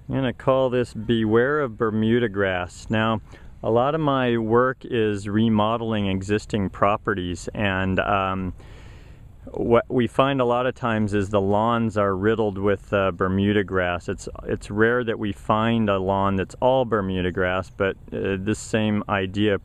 I'm going to call this Beware of Bermuda Grass. Now, a lot of my work is remodeling existing properties, and what we find a lot of times is the lawns are riddled with Bermuda grass. It's rare that we find a lawn that's all Bermuda grass, but this same idea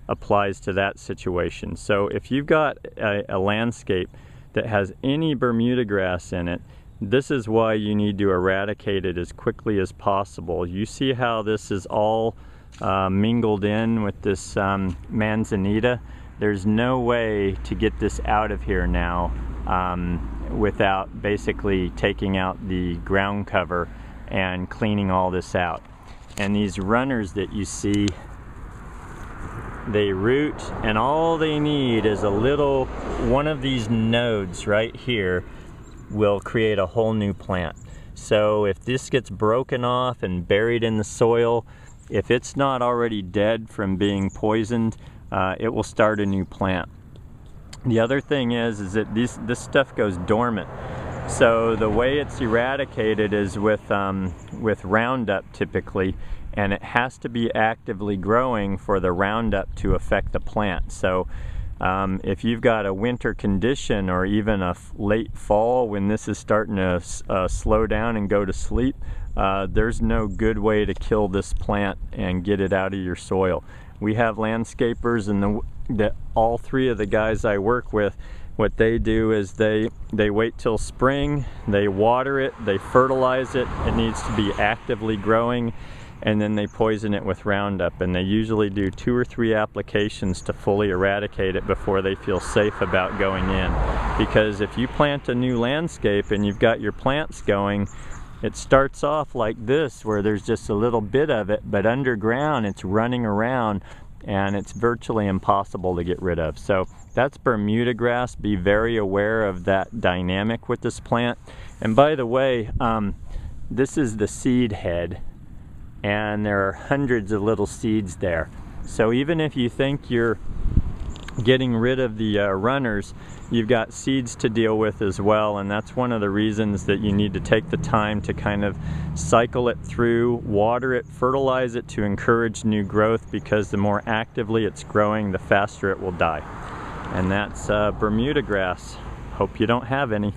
applies to that situation. So if you've got a landscape that has any Bermuda grass in it, this is why you need to eradicate it as quickly as possible. You see how this is all mingled in with this manzanita? There's no way to get this out of here now without basically taking out the ground cover and cleaning all this out. And these runners that you see, they root, and all they need is a little, one of these nodes right here will create a whole new plant. So if this gets broken off and buried in the soil, if it's not already dead from being poisoned, it will start a new plant. The other thing is that this stuff goes dormant. So the way it's eradicated is with Roundup typically, and it has to be actively growing for the Roundup to affect the plant. So if you've got a winter condition or even a late fall when this is starting to slow down and go to sleep, there's no good way to kill this plant and get it out of your soil. We have landscapers, and all three of the guys I work with, what they do is they wait till spring, they water it, they fertilize it, it needs to be actively growing, and then they poison it with Roundup. And they usually do 2 or 3 applications to fully eradicate it before they feel safe about going in. Because if you plant a new landscape and you've got your plants going, it starts off like this, where there's just a little bit of it, but underground it's running around and it's virtually impossible to get rid of. So that's Bermuda grass. Be very aware of that dynamic with this plant. And by the way, this is the seed head, and there are hundreds of little seeds there. So even if you think you're getting rid of the runners, you've got seeds to deal with as well, and that's one of the reasons that you need to take the time to kind of cycle it through, water it, fertilize it to encourage new growth, because the more actively it's growing, the faster it will die. And that's Bermuda grass. Hope you don't have any.